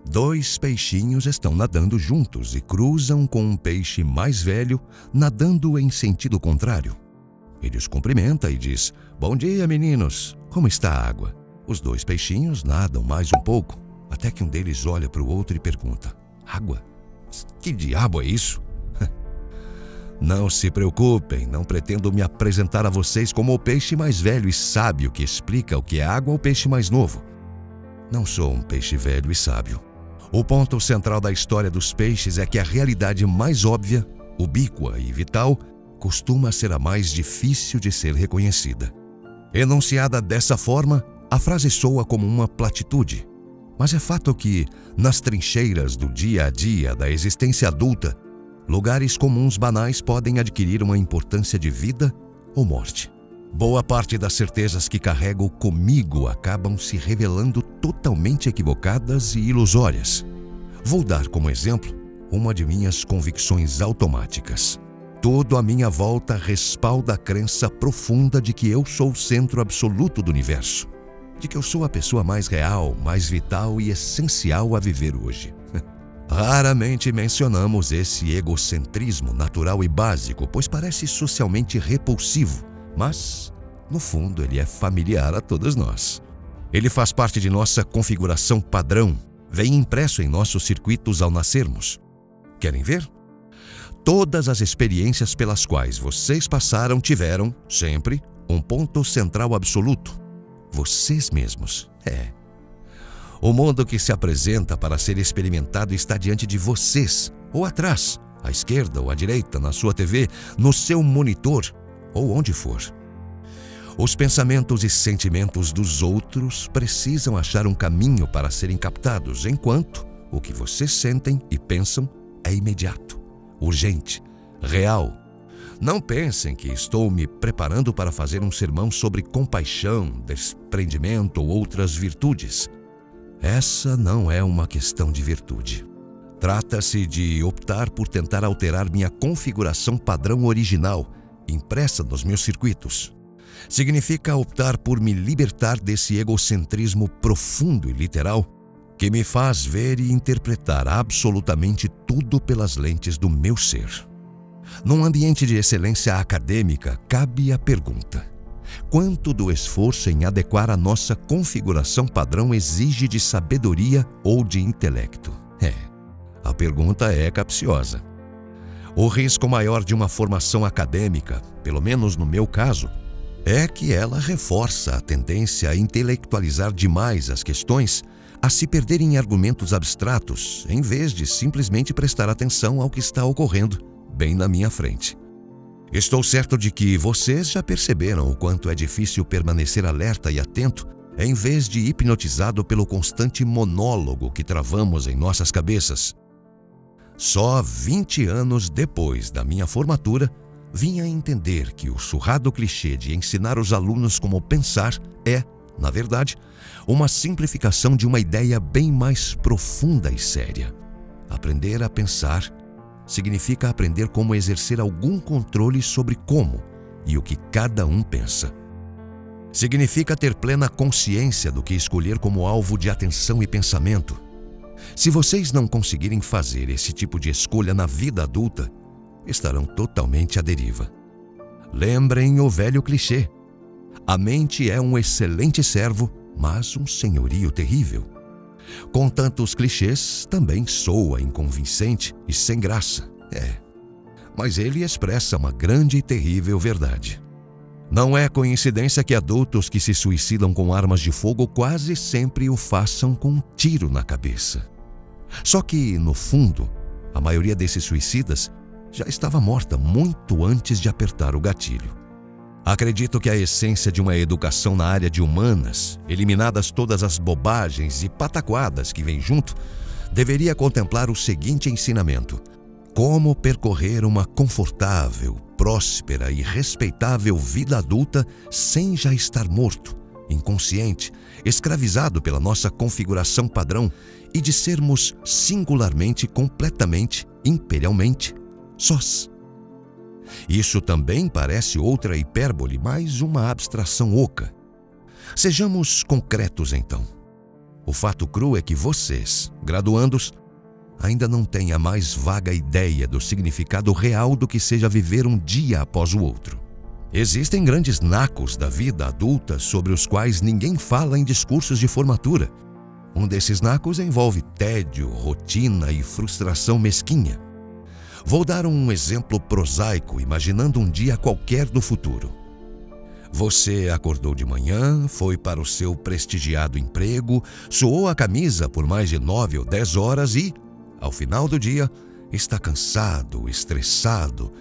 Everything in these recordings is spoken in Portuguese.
Dois peixinhos estão nadando juntos e cruzam com um peixe mais velho nadando em sentido contrário. Ele os cumprimenta e diz: "Bom dia, meninos. Como está a água?" Os dois peixinhos nadam mais um pouco, até que um deles olha para o outro e pergunta: "Água? Que diabo é isso?" Não se preocupem, não pretendo me apresentar a vocês como o peixe mais velho e sábio que explica o que é água ao peixe mais novo. Não sou um peixe velho e sábio. O ponto central da história dos peixes é que a realidade mais óbvia, ubíqua e vital, costuma ser a mais difícil de ser reconhecida. Enunciada dessa forma, a frase soa como uma platitude, mas é fato que, nas trincheiras do dia a dia da existência adulta, lugares comuns banais podem adquirir uma importância de vida ou morte. Boa parte das certezas que carrego comigo acabam se revelando totalmente equivocadas e ilusórias. Vou dar como exemplo uma de minhas convicções automáticas. Tudo à minha volta respalda a crença profunda de que eu sou o centro absoluto do universo, de que eu sou a pessoa mais real, mais vital e essencial a viver hoje. Raramente mencionamos esse egocentrismo natural e básico, pois parece socialmente repulsivo, mas, no fundo, ele é familiar a todos nós. Ele faz parte de nossa configuração padrão, vem impresso em nossos circuitos ao nascermos. Querem ver? Todas as experiências pelas quais vocês passaram tiveram, sempre, um ponto central absoluto: vocês mesmos. O mundo que se apresenta para ser experimentado está diante de vocês, ou atrás, à esquerda ou à direita, na sua TV, no seu monitor, ou onde for. Os pensamentos e sentimentos dos outros precisam achar um caminho para serem captados, enquanto o que vocês sentem e pensam é imediato, urgente, real. Não pensem que estou me preparando para fazer um sermão sobre compaixão, desprendimento ou outras virtudes. Essa não é uma questão de virtude. Trata-se de optar por tentar alterar minha configuração padrão original, impressa nos meus circuitos. Significa optar por me libertar desse egocentrismo profundo e literal que me faz ver e interpretar absolutamente tudo pelas lentes do meu ser. Num ambiente de excelência acadêmica, cabe a pergunta: quanto do esforço em adequar a nossa configuração padrão exige de sabedoria ou de intelecto? A pergunta é capciosa. O risco maior de uma formação acadêmica, pelo menos no meu caso, é que ela reforça a tendência a intelectualizar demais as questões, a se perder em argumentos abstratos, em vez de simplesmente prestar atenção ao que está ocorrendo bem na minha frente. Estou certo de que vocês já perceberam o quanto é difícil permanecer alerta e atento, em vez de hipnotizado pelo constante monólogo que travamos em nossas cabeças. Só 20 anos depois da minha formatura, vim a entender que o surrado clichê de ensinar os alunos como pensar é, na verdade, uma simplificação de uma ideia bem mais profunda e séria. Aprender a pensar significa aprender como exercer algum controle sobre como e o que cada um pensa. Significa ter plena consciência do que escolher como alvo de atenção e pensamento. Se vocês não conseguirem fazer esse tipo de escolha na vida adulta, estarão totalmente à deriva. Lembrem o velho clichê: a mente é um excelente servo, mas um senhorio terrível. Com tantos clichês, também soa inconvincente e sem graça. Mas ele expressa uma grande e terrível verdade. Não é coincidência que adultos que se suicidam com armas de fogo quase sempre o façam com um tiro na cabeça. Só que, no fundo, a maioria desses suicidas já estava morta muito antes de apertar o gatilho. Acredito que a essência de uma educação na área de humanas, eliminadas todas as bobagens e pataquadas que vêm junto, deveria contemplar o seguinte ensinamento: como percorrer uma confortável, próspera e respeitável vida adulta sem já estar morto, inconsciente, escravizado pela nossa configuração padrão e de sermos singularmente, completamente, imperialmente, sós. Isso também parece outra hipérbole, mais uma abstração oca. Sejamos concretos, então. O fato cru é que vocês, graduandos, ainda não têm a mais vaga ideia do significado real do que seja viver um dia após o outro. Existem grandes nacos da vida adulta sobre os quais ninguém fala em discursos de formatura. Um desses nacos envolve tédio, rotina e frustração mesquinha. Vou dar um exemplo prosaico, imaginando um dia qualquer do futuro. Você acordou de manhã, foi para o seu prestigiado emprego, suou a camisa por mais de 9 ou 10 horas e, ao final do dia, está cansado, estressado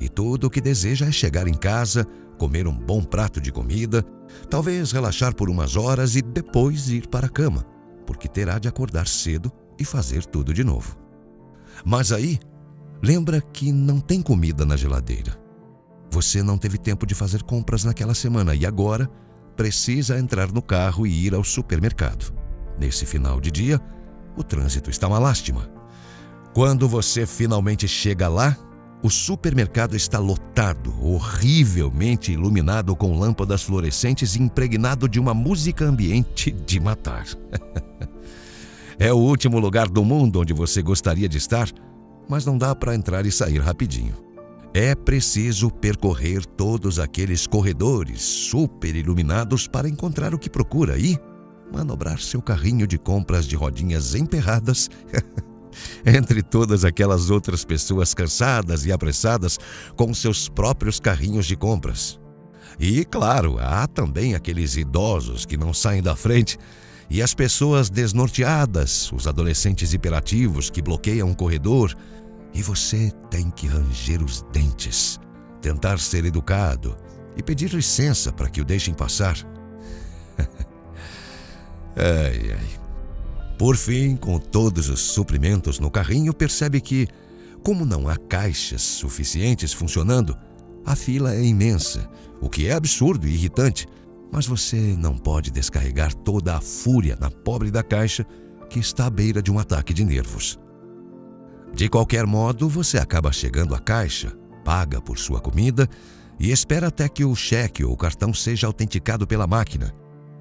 e tudo o que deseja é chegar em casa, comer um bom prato de comida, talvez relaxar por umas horas e depois ir para a cama, porque terá de acordar cedo e fazer tudo de novo. Mas aí, lembra que não tem comida na geladeira. Você não teve tempo de fazer compras naquela semana e agora precisa entrar no carro e ir ao supermercado. Nesse final de dia, o trânsito está uma lástima. Quando você finalmente chega lá, o supermercado está lotado, horrivelmente iluminado com lâmpadas fluorescentes e impregnado de uma música ambiente de matar. É o último lugar do mundo onde você gostaria de estar, mas não dá para entrar e sair rapidinho. É preciso percorrer todos aqueles corredores super iluminados para encontrar o que procura e manobrar seu carrinho de compras de rodinhas emperradas entre todas aquelas outras pessoas cansadas e apressadas com seus próprios carrinhos de compras. E, claro, há também aqueles idosos que não saem da frente e as pessoas desnorteadas, os adolescentes hiperativos que bloqueiam o corredor. E você tem que ranger os dentes, tentar ser educado e pedir licença para que o deixem passar. Ai, ai. Por fim, com todos os suprimentos no carrinho, percebe que, como não há caixas suficientes funcionando, a fila é imensa, o que é absurdo e irritante, mas você não pode descarregar toda a fúria na pobre da caixa que está à beira de um ataque de nervos. De qualquer modo, você acaba chegando à caixa, paga por sua comida e espera até que o cheque ou o cartão seja autenticado pela máquina.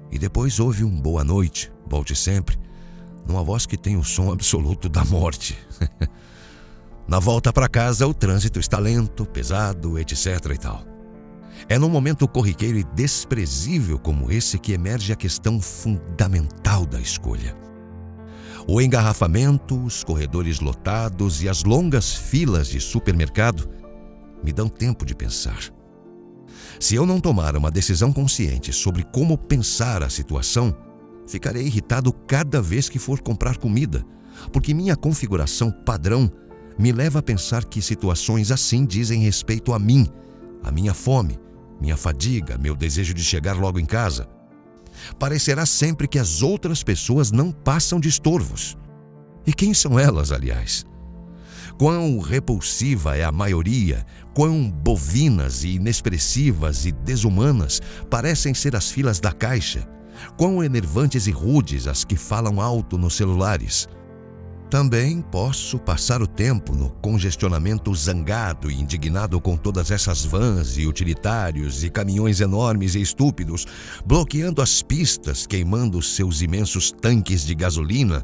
E depois ouve um boa noite, volte sempre, numa voz que tem o som absoluto da morte. Na volta para casa, o trânsito está lento, pesado, etc. e tal. É num momento corriqueiro e desprezível como esse que emerge a questão fundamental da escolha. O engarrafamento, os corredores lotados e as longas filas de supermercado me dão tempo de pensar. Se eu não tomar uma decisão consciente sobre como pensar a situação, ficarei irritado cada vez que for comprar comida, porque minha configuração padrão me leva a pensar que situações assim dizem respeito a mim, a minha fome, minha fadiga, meu desejo de chegar logo em casa. Parecerá sempre que as outras pessoas não passam de estorvos. E quem são elas, aliás? Quão repulsiva é a maioria, quão bovinas e inexpressivas e desumanas parecem ser as filas da caixa, quão enervantes e rudes as que falam alto nos celulares. Também posso passar o tempo no congestionamento zangado e indignado com todas essas vans e utilitários e caminhões enormes e estúpidos, bloqueando as pistas, queimando seus imensos tanques de gasolina,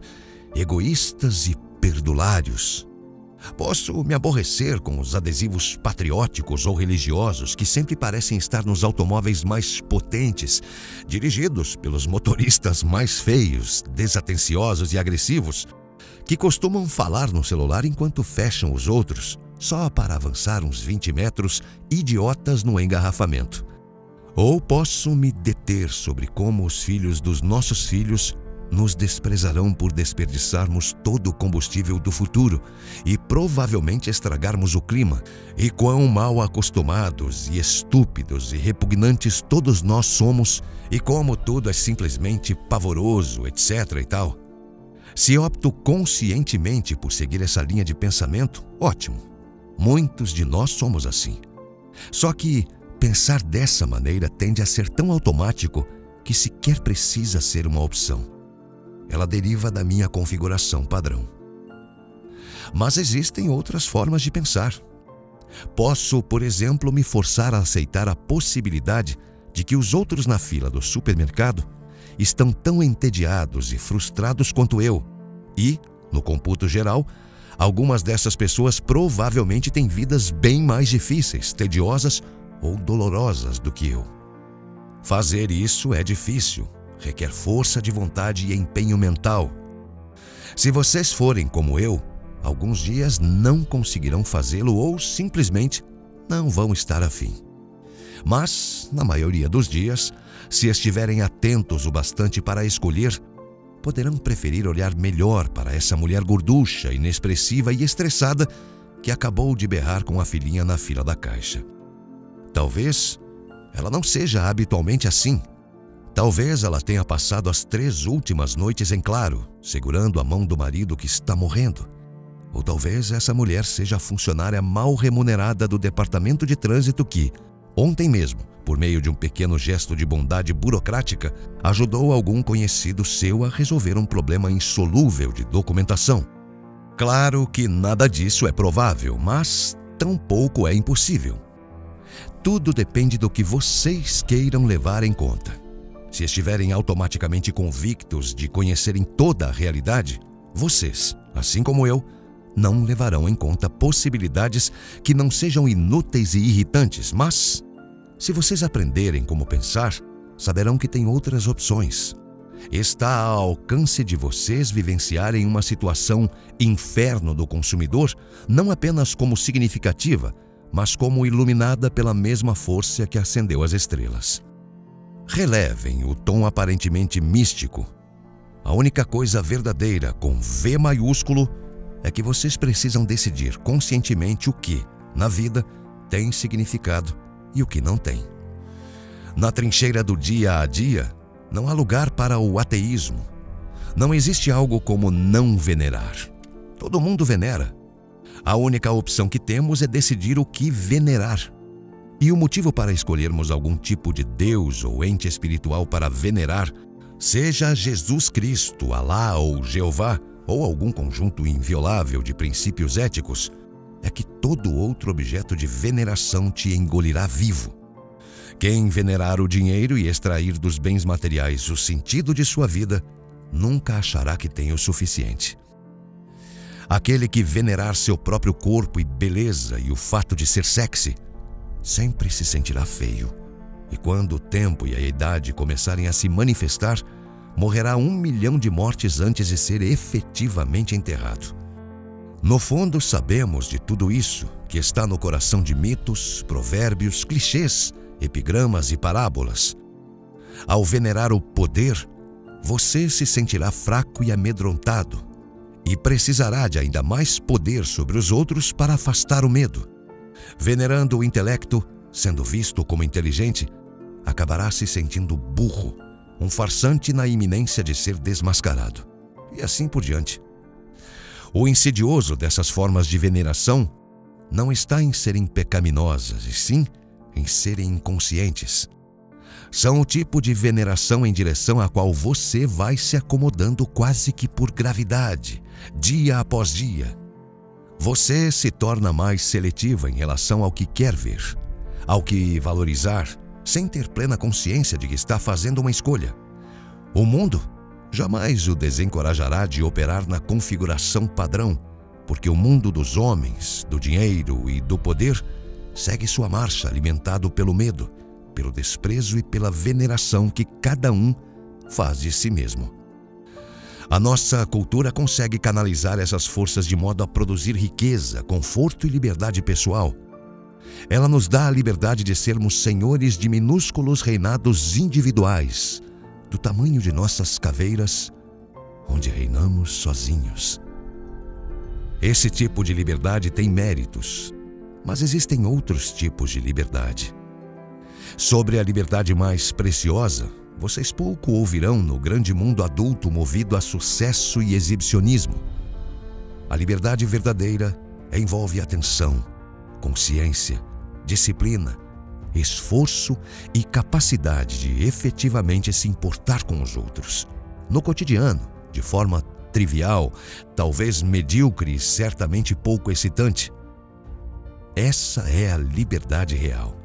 egoístas e perdulários. Posso me aborrecer com os adesivos patrióticos ou religiosos que sempre parecem estar nos automóveis mais potentes, dirigidos pelos motoristas mais feios, desatenciosos e agressivos, que costumam falar no celular enquanto fecham os outros, só para avançar uns 20 metros, idiotas no engarrafamento. Ou posso me deter sobre como os filhos dos nossos filhos nos desprezarão por desperdiçarmos todo o combustível do futuro e provavelmente estragarmos o clima, e quão mal acostumados e estúpidos e repugnantes todos nós somos, e como tudo é simplesmente pavoroso, etc. e tal. Se opto conscientemente por seguir essa linha de pensamento, ótimo. Muitos de nós somos assim. Só que pensar dessa maneira tende a ser tão automático que sequer precisa ser uma opção. Ela deriva da minha configuração padrão. Mas existem outras formas de pensar. Posso, por exemplo, me forçar a aceitar a possibilidade de que os outros na fila do supermercado estão tão entediados e frustrados quanto eu. E, no cômputo geral, algumas dessas pessoas provavelmente têm vidas bem mais difíceis, tediosas ou dolorosas do que eu. Fazer isso é difícil, requer força de vontade e empenho mental. Se vocês forem como eu, alguns dias não conseguirão fazê-lo ou simplesmente não vão estar afim. Mas, na maioria dos dias, se estiverem atentos o bastante para escolher, poderão preferir olhar melhor para essa mulher gorducha, inexpressiva e estressada que acabou de berrar com a filhinha na fila da caixa. Talvez ela não seja habitualmente assim. Talvez ela tenha passado as 3 últimas noites em claro, segurando a mão do marido que está morrendo. Ou talvez essa mulher seja a funcionária mal remunerada do departamento de trânsito que, ontem mesmo, por meio de um pequeno gesto de bondade burocrática, ajudou algum conhecido seu a resolver um problema insolúvel de documentação. Claro que nada disso é provável, mas tampouco é impossível. Tudo depende do que vocês queiram levar em conta. Se estiverem automaticamente convictos de conhecerem toda a realidade, vocês, assim como eu, não levarão em conta possibilidades que não sejam inúteis e irritantes, mas, se vocês aprenderem como pensar, saberão que tem outras opções. Está ao alcance de vocês vivenciarem uma situação inferno do consumidor, não apenas como significativa, mas como iluminada pela mesma força que acendeu as estrelas. Relevem o tom aparentemente místico. A única coisa verdadeira com V maiúsculo é que vocês precisam decidir conscientemente o que, na vida, tem significado e o que não tem. Na trincheira do dia a dia, não há lugar para o ateísmo. Não existe algo como não venerar. Todo mundo venera. A única opção que temos é decidir o que venerar. E o motivo para escolhermos algum tipo de Deus ou ente espiritual para venerar, seja Jesus Cristo, Alá ou Jeová, ou algum conjunto inviolável de princípios éticos, é que todo outro objeto de veneração te engolirá vivo. Quem venerar o dinheiro e extrair dos bens materiais o sentido de sua vida, nunca achará que tem o suficiente. Aquele que venerar seu próprio corpo e beleza e o fato de ser sexy, sempre se sentirá feio. E quando o tempo e a idade começarem a se manifestar, morrerá 1 milhão de mortes antes de ser efetivamente enterrado. No fundo, sabemos de tudo isso, que está no coração de mitos, provérbios, clichês, epigramas e parábolas. Ao venerar o poder, você se sentirá fraco e amedrontado, e precisará de ainda mais poder sobre os outros para afastar o medo. Venerando o intelecto, sendo visto como inteligente, acabará se sentindo burro, um farsante na iminência de ser desmascarado, e assim por diante. O insidioso dessas formas de veneração não está em serem pecaminosas, e sim em serem inconscientes. São o tipo de veneração em direção à qual você vai se acomodando quase que por gravidade, dia após dia. Você se torna mais seletiva em relação ao que quer ver, ao que valorizar, sem ter plena consciência de que está fazendo uma escolha. O mundo jamais o desencorajará de operar na configuração padrão, porque o mundo dos homens, do dinheiro e do poder segue sua marcha alimentado pelo medo, pelo desprezo e pela veneração que cada um faz de si mesmo. A nossa cultura consegue canalizar essas forças de modo a produzir riqueza, conforto e liberdade pessoal. Ela nos dá a liberdade de sermos senhores de minúsculos reinados individuais, do tamanho de nossas caveiras, onde reinamos sozinhos. Esse tipo de liberdade tem méritos, mas existem outros tipos de liberdade. Sobre a liberdade mais preciosa, vocês pouco ouvirão no grande mundo adulto movido a sucesso e exibicionismo. A liberdade verdadeira envolve atenção, consciência, disciplina, esforço e capacidade de efetivamente se importar com os outros. No cotidiano, de forma trivial, talvez medíocre e certamente pouco excitante. Essa é a liberdade real.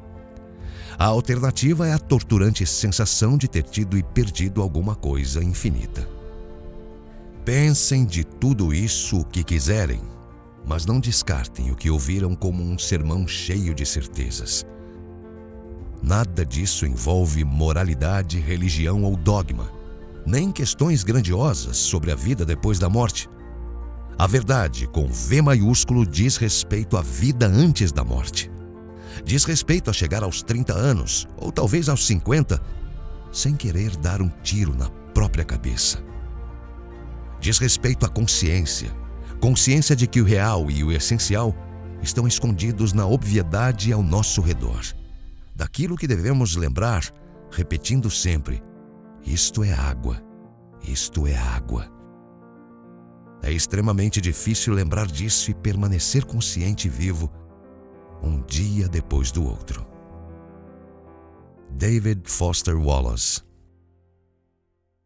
A alternativa é a torturante sensação de ter tido e perdido alguma coisa infinita. Pensem de tudo isso o que quiserem, mas não descartem o que ouviram como um sermão cheio de certezas. Nada disso envolve moralidade, religião ou dogma, nem questões grandiosas sobre a vida depois da morte. A verdade, com V maiúsculo, diz respeito à vida antes da morte. Diz respeito a chegar aos 30 anos, ou talvez aos 50, sem querer dar um tiro na própria cabeça. Diz respeito à consciência de que o real e o essencial estão escondidos na obviedade ao nosso redor. Daquilo que devemos lembrar, repetindo sempre: isto é água, isto é água. É extremamente difícil lembrar disso e permanecer consciente e vivo um dia depois do outro. David Foster Wallace.